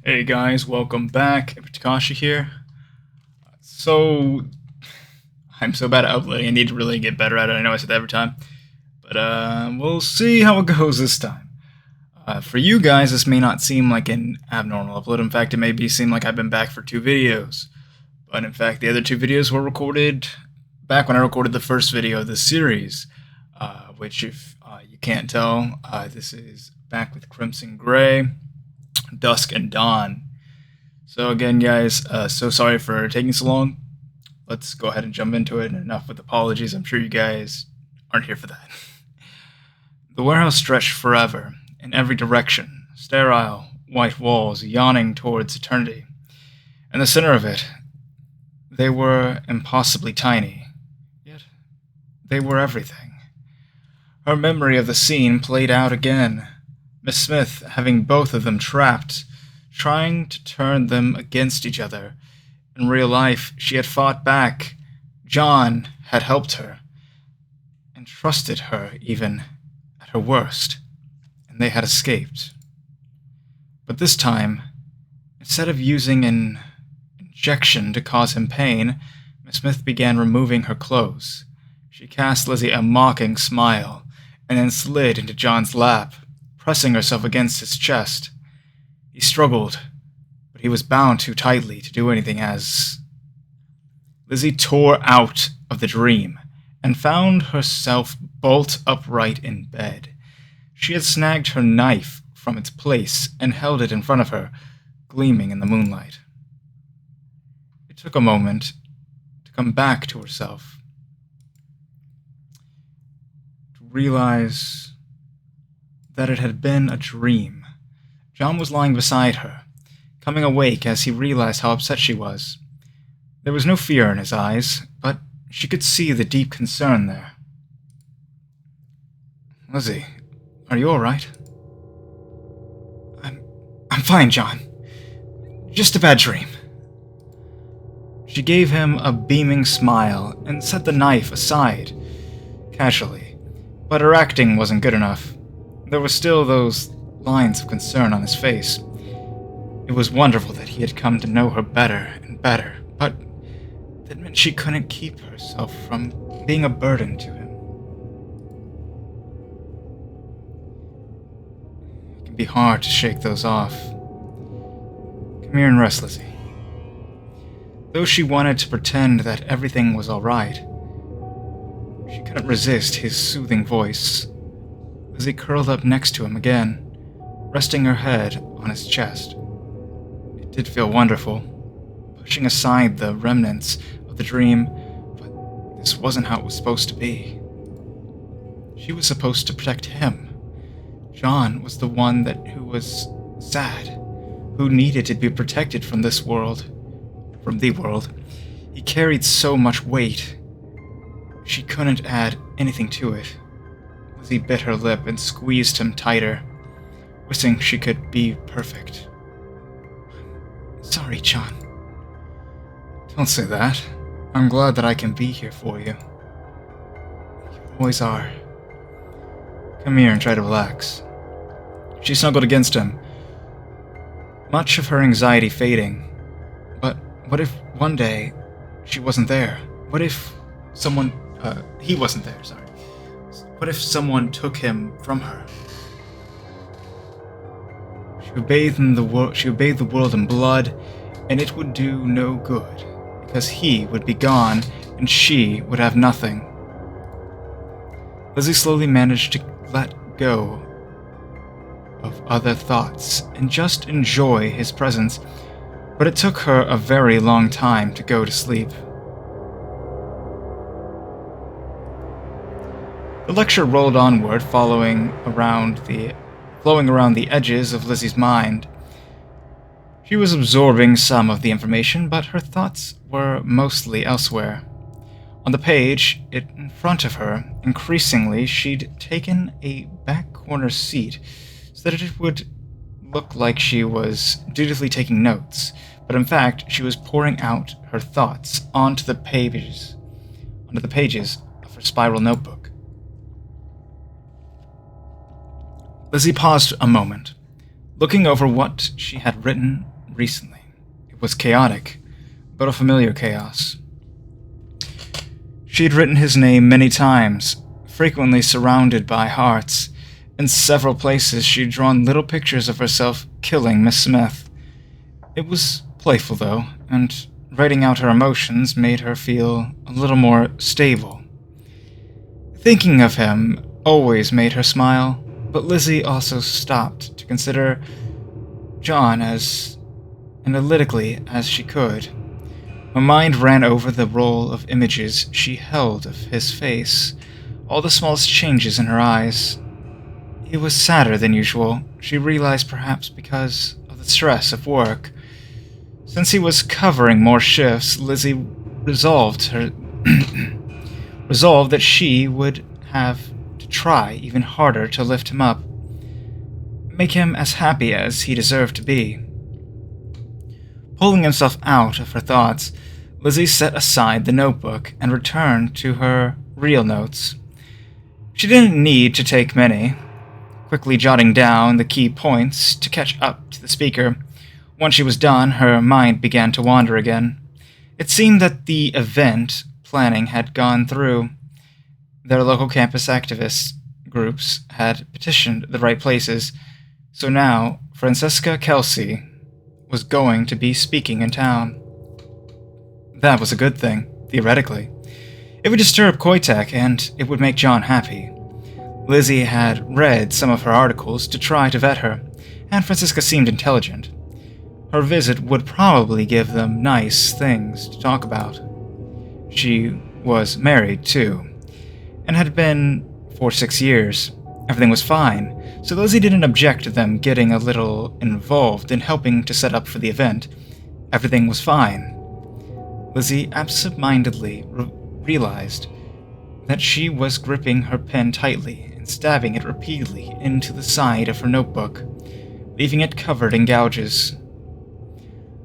Hey guys, welcome back. Takashi here. So, I'm so bad at uploading. I need to really get better at it. I know I said that every time, but we'll see how it goes this time. For you guys, this may not seem like an abnormal upload. In fact, it may seem like I've been back for 2 videos. But in fact, the other 2 videos were recorded back when I recorded the first video of this series, which, if you can't tell, this is back with Crimson Gray, Dusk, and Dawn. So again, guys, so sorry for taking so long. Let's go ahead and jump into it. And enough with apologies. I'm sure you guys aren't here for that. The warehouse stretched forever, in every direction, sterile, white walls yawning towards eternity. In the center of it, they were impossibly tiny, yet they were everything. Her memory of the scene played out again, Miss Smith having both of them trapped, trying to turn them against each other. In real life, she had fought back. John had helped her, and trusted her even at her worst, and they had escaped. But this time, instead of using an injection to cause him pain, Miss Smith began removing her clothes. She cast Lizzie a mocking smile, and then slid into John's lap, pressing herself against his chest. He struggled, but he was bound too tightly to do anything as Lizzie tore out of the dream and found herself bolt upright in bed. She had snagged her knife from its place and held it in front of her, gleaming in the moonlight. It took a moment to come back to herself, to realize that it had been a dream. John was lying beside her, coming awake as he realized how upset she was. There was no fear in his eyes, but she could see the deep concern there. Lizzie, are you all right? I'm fine, John. Just a bad dream. She gave him a beaming smile and set the knife aside, casually, but her acting wasn't good enough. There were still those lines of concern on his face. It was wonderful that he had come to know her better and better, but that meant she couldn't keep herself from being a burden to him. It can be hard to shake those off. Come here and rest, Lizzie. Though she wanted to pretend that everything was all right, she couldn't resist his soothing voice. Lizzie curled up next to him again, resting her head on his chest. It did feel wonderful, pushing aside the remnants of the dream, but this wasn't how it was supposed to be. She was supposed to protect him. John was the one who was sad, who needed to be protected from this world, from the world. He carried so much weight. She couldn't add anything to it. Lizzie bit her lip and squeezed him tighter, wishing she could be perfect. Sorry, John. Don't say that. I'm glad that I can be here for you. You always are. Come here and try to relax. She snuggled against him, much of her anxiety fading. But what if one day she wasn't there? What if he wasn't there, sorry. What if someone took him from her? She would bathe the world in blood, and it would do no good, because he would be gone, and she would have nothing. Lizzie slowly managed to let go of other thoughts and just enjoy his presence, but it took her a very long time to go to sleep. The lecture rolled onward, flowing around the edges of Lizzie's mind. She was absorbing some of the information, but her thoughts were mostly elsewhere. On the page in front of her, increasingly, she'd taken a back corner seat so that it would look like she was dutifully taking notes, but in fact, she was pouring out her thoughts onto the pages of her spiral notebook. Lizzie paused a moment, looking over what she had written recently. It was chaotic, but a familiar chaos. She'd written his name many times, frequently surrounded by hearts. In several places, she'd drawn little pictures of herself killing Miss Smith. It was playful, though, and writing out her emotions made her feel a little more stable. Thinking of him always made her smile, but Lizzie also stopped to consider John as analytically as she could. Her mind ran over the roll of images she held of his face, all the smallest changes in her eyes. He was sadder than usual, she realized, perhaps because of the stress of work. Since he was covering more shifts, Lizzie resolved that she would have to try even harder to lift him up, make him as happy as he deserved to be. Pulling himself out of her thoughts, Lizzie set aside the notebook and returned to her real notes. She didn't need to take many, quickly jotting down the key points to catch up to the speaker. Once she was done, her mind began to wander again. It seemed that the event planning had gone through. Their local campus activist groups had petitioned the right places, so now Francesca Kelsey was going to be speaking in town. That was a good thing, theoretically. It would disturb Koitek, and it would make John happy. Lizzie had read some of her articles to try to vet her, and Francesca seemed intelligent. Her visit would probably give them nice things to talk about. She was married, too, and had been for 6 years. Everything was fine, so Lizzie didn't object to them getting a little involved in helping to set up for the event. Everything was fine. Lizzie absent-mindedly realized that she was gripping her pen tightly and stabbing it repeatedly into the side of her notebook, leaving it covered in gouges.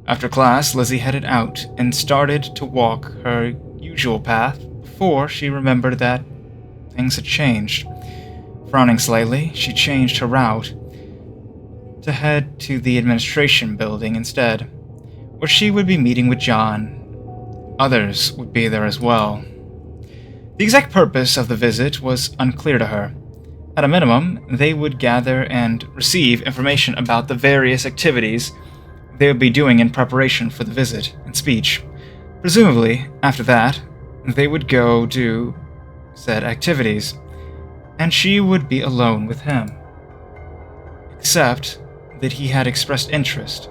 After class, Lizzie headed out and started to walk her usual path before she remembered that things had changed. Frowning slightly, she changed her route to head to the administration building instead, where she would be meeting with John. Others would be there as well. The exact purpose of the visit was unclear to her. At a minimum, they would gather and receive information about the various activities they would be doing in preparation for the visit and speech. Presumably, after that, they would go do said activities, and she would be alone with him. Except that he had expressed interest,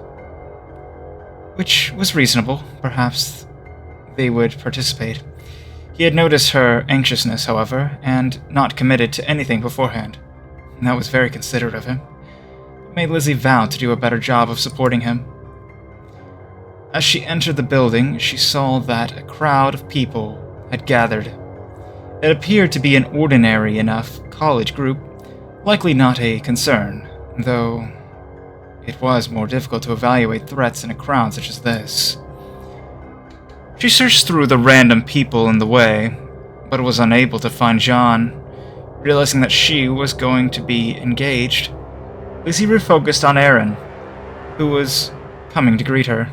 which was reasonable. Perhaps they would participate. He had noticed her anxiousness, however, and not committed to anything beforehand. That was very considerate of him. It made Lizzie vow to do a better job of supporting him. As she entered the building, she saw that a crowd of people had gathered. It appeared to be an ordinary enough college group, likely not a concern, though it was more difficult to evaluate threats in a crowd such as this. She searched through the random people in the way, but was unable to find John. Realizing that she was going to be engaged, Lizzie refocused on Aaron, who was coming to greet her.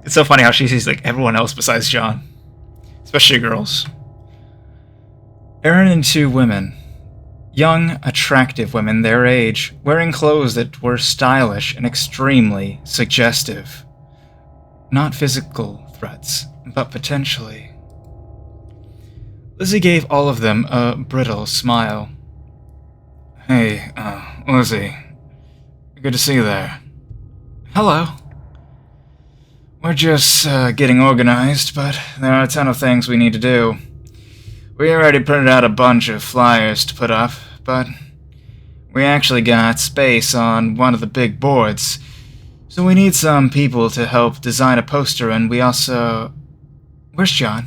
It's so funny how she sees like everyone else besides John, especially girls. Aaron and 2 women. Young, attractive women their age, wearing clothes that were stylish and extremely suggestive. Not physical threats, but potentially. Lizzie gave all of them a brittle smile. Hey, Lizzie. Good to see you there. Hello. We're just getting organized, but there are a ton of things we need to do. We already printed out a bunch of flyers to put up, but we actually got space on one of the big boards, so we need some people to help design a poster, and we also... Where's John?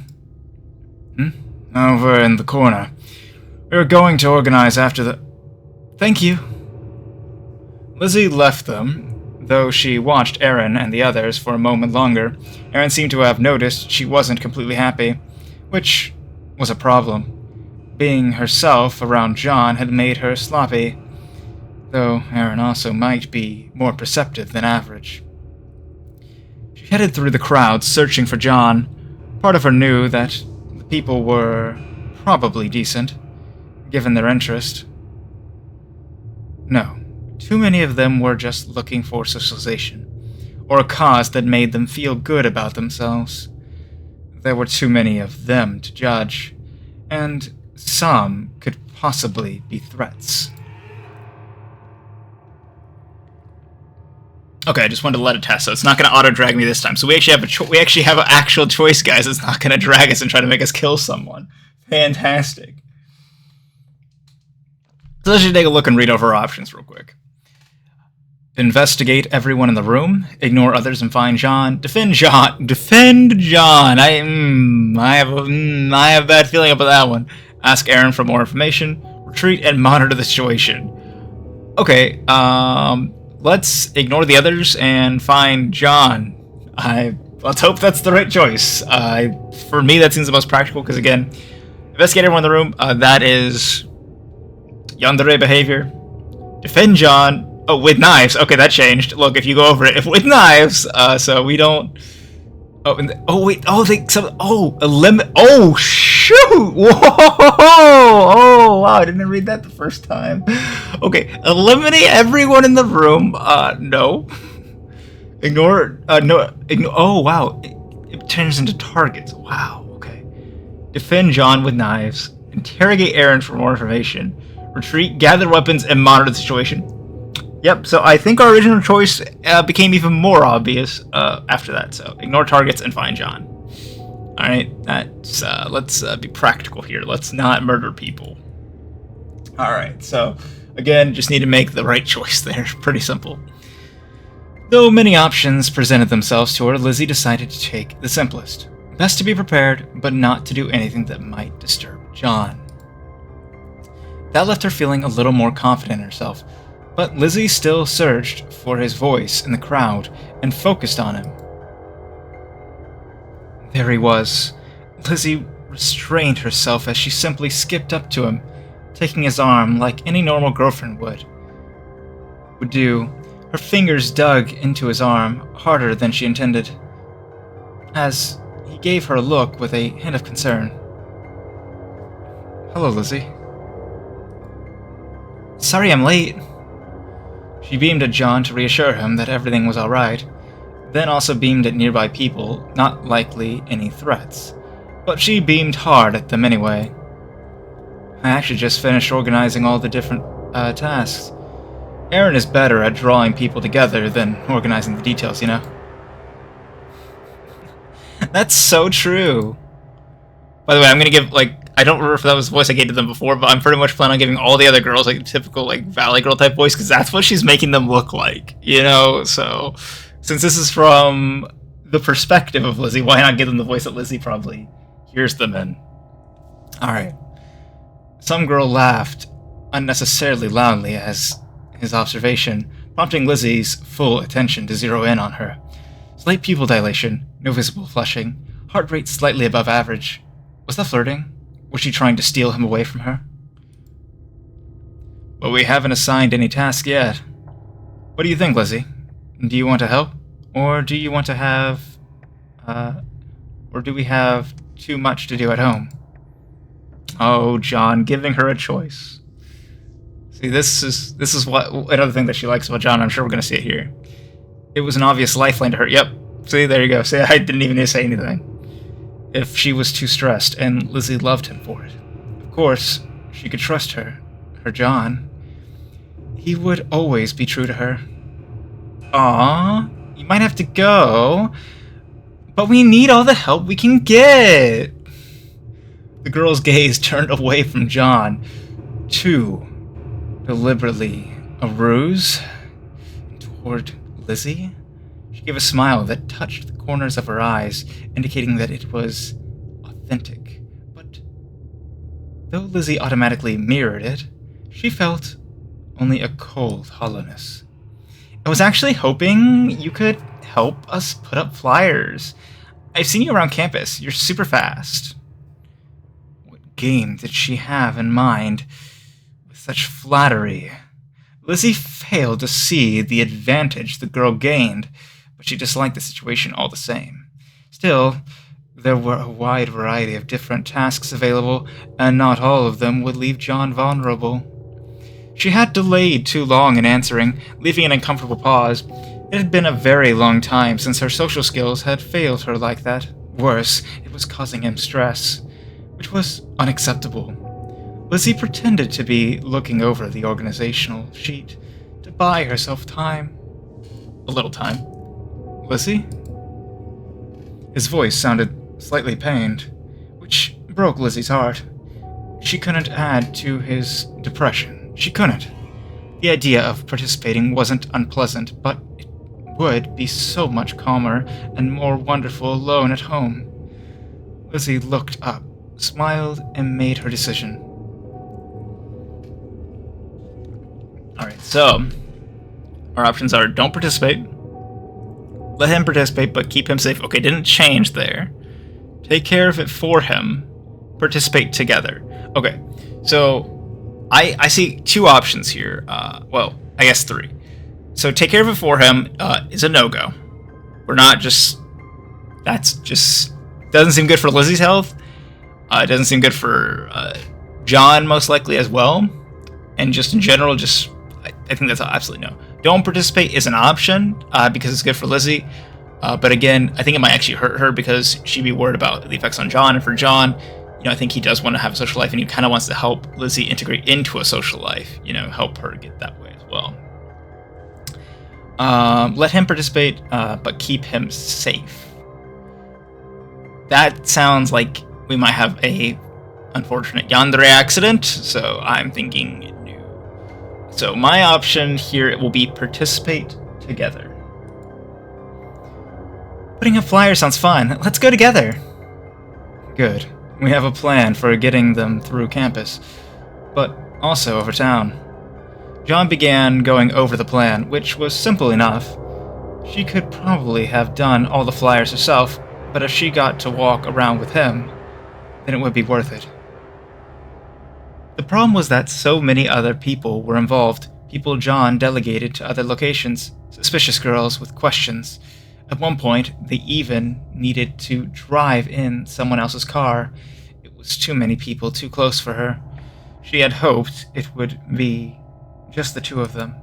Over in the corner. We were going to organize after the... Thank you. Lizzie left them, though she watched Aaron and the others for a moment longer. Aaron seemed to have noticed she wasn't completely happy, which was a problem. Being herself around John had made her sloppy, though Aaron also might be more perceptive than average. She headed through the crowd, searching for John. Part of her knew that the people were probably decent, given their interest. No, too many of them were just looking for socialization, or a cause that made them feel good about themselves. There were too many of them to judge, and some could possibly be threats. Okay, I just wanted to let it test, so it's not going to auto-drag me this time. So we actually have an actual choice, guys. It's not going to drag us and try to make us kill someone. Fantastic. So let's just take a look and read over our options real quick. Investigate everyone in the room. Ignore others and find John. Defend John. Defend John. I have a bad feeling about that one. Ask Aaron for more information. Retreat and monitor the situation. Okay, let's ignore the others and find John. Let's hope that's the right choice. For me, that seems the most practical because, again, investigate everyone in the room. That is Yandere behavior. Defend John. Oh, with knives. Okay, that changed. Look, if you go over it, with knives. So we don't. Wait. Eliminate. Oh, shoot! Whoa! Oh, wow! I didn't read that the first time. Okay, eliminate everyone in the room. No. Ignore. No. Ignore. Oh, wow! It turns into targets. Wow. Okay. Defend John with knives. Interrogate Aaron for more information. Retreat. Gather weapons and monitor the situation. Yep, so I think our original choice became even more obvious after that. So ignore targets and find John. Alright, let's be practical here. Let's not murder people. Alright, so again, just need to make the right choice there. Pretty simple. Though many options presented themselves to her, Lizzie decided to take the simplest. Best to be prepared, but not to do anything that might disturb John. That left her feeling a little more confident in herself. But Lizzie still searched for his voice in the crowd and focused on him. There he was. Lizzie restrained herself as she simply skipped up to him, taking his arm like any normal girlfriend would do. Her fingers dug into his arm harder than she intended, as he gave her a look with a hint of concern. Hello, Lizzie. Sorry I'm late. She beamed at John to reassure him that everything was alright, then also beamed at nearby people, not likely any threats. But she beamed hard at them anyway. I actually just finished organizing all the different tasks. Aaron is better at drawing people together than organizing the details, you know? That's so true. By the way, I'm gonna give, I don't remember if that was the voice I gave to them before, but I'm pretty much planning on giving all the other girls, a typical, Valley Girl type voice, because that's what she's making them look like, you know? So, since this is from the perspective of Lizzie, why not give them the voice that Lizzie probably hears them in? Alright. Some girl laughed unnecessarily loudly as his observation, prompting Lizzie's full attention to zero in on her. Slight pupil dilation, no visible flushing, heart rate slightly above average. Was that flirting? Was she trying to steal him away from her? But we haven't assigned any task yet. What do you think, Lizzie? Do you want to help? Or do you want to have... or do we have too much to do at home? Oh, John, giving her a choice. See, this is what another thing that she likes about John. I'm sure we're going to see it here. It was an obvious lifeline to her. Yep. See, there you go. See, I didn't even need to say anything. If she was too stressed, and Lizzie loved him for it. Of course, she could trust her John. He would always be true to her. Aww, you might have to go, but we need all the help we can get. The girl's gaze turned away from John, too deliberately a ruse, toward Lizzie. She gave a smile that touched the corners of her eyes, indicating that it was authentic. But though Lizzie automatically mirrored it, she felt only a cold hollowness. I was actually hoping you could help us put up flyers. I've seen you around campus. You're super fast. What game did she have in mind with such flattery? Lizzie failed to see the advantage the girl gained, but she disliked the situation all the same. Still, there were a wide variety of different tasks available, and not all of them would leave John vulnerable. She had delayed too long in answering, leaving an uncomfortable pause. It had been a very long time since her social skills had failed her like that. Worse, it was causing him stress, which was unacceptable. Lizzie pretended to be looking over the organizational sheet to buy herself time. A little time. Lizzie? His voice sounded slightly pained, which broke Lizzie's heart. She couldn't add to his depression. She couldn't. The idea of participating wasn't unpleasant, but it would be so much calmer and more wonderful alone at home. Lizzie looked up, smiled, and made her decision. Alright, so our options are don't participate, let him participate but keep him safe. Okay, didn't change there. Take care of it for him, participate together. Okay, so I see two options here. Well, I guess three. So take care of it for him is a no-go. We're not just... That's just... Doesn't seem good for Lizzie's health. It doesn't seem good for John, most likely, as well. And just in general, just... I think that's absolutely no. Don't participate is an option because it's good for Lizzie. But again, I think it might actually hurt her because she'd be worried about the effects on John. And for John, I think he does want to have a social life, and he kind of wants to help Lizzie integrate into a social life. Help her get that way as well. Let him participate, but keep him safe. That sounds like we might have a unfortunate Yandere accident, so I'm thinking no. So my option here, it will be participate together. Putting up flyers sounds fun. Let's go together. Good. We have a plan for getting them through campus, but also over town. John began going over the plan, which was simple enough. She could probably have done all the flyers herself, but if she got to walk around with him, then it would be worth it. The problem was that so many other people were involved, people John delegated to other locations, suspicious girls with questions. At one point, they even needed to drive in someone else's car. It was too many people too close for her. She had hoped it would be just the two of them.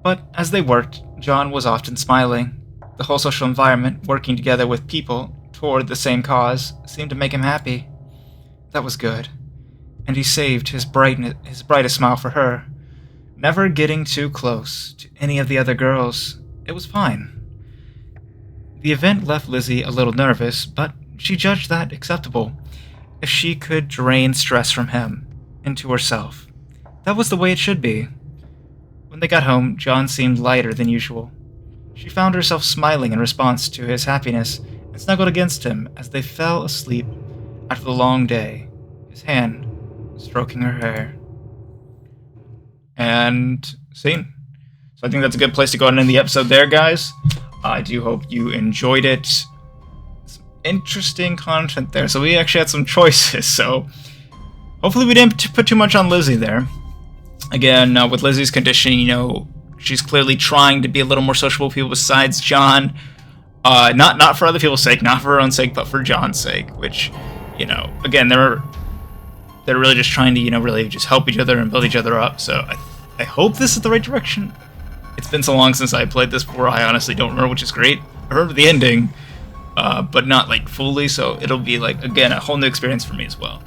But as they worked, John was often smiling. The whole social environment, working together with people toward the same cause, seemed to make him happy. That was good. And he saved his brightest smile for her, never getting too close to any of the other girls. It was fine. The event left Lizzie a little nervous, but she judged that acceptable. If she could drain stress from him into herself, that was the way it should be. When they got home, John seemed lighter than usual. She found herself smiling in response to his happiness and snuggled against him as they fell asleep after the long day, his hand stroking her hair. And scene. So I think that's a good place to go ahead and end the episode there, guys. I do hope you enjoyed it. Some interesting content there. So we actually had some choices. So hopefully we didn't put too much on Lizzie there. Again, with Lizzie's condition, she's clearly trying to be a little more sociable with people besides John. Not for other people's sake, not for her own sake, but for John's sake. Which, again, they're really just trying to, really just help each other and build each other up. So I hope this is the right direction. It's been so long since I played this before, I honestly don't remember, which is great. I remember the ending, but not fully, so it'll be again, a whole new experience for me as well.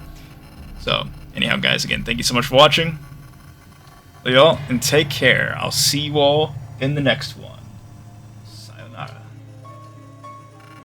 So, anyhow, guys, again, thank you so much for watching. Love you all, and take care. I'll see you all in the next one.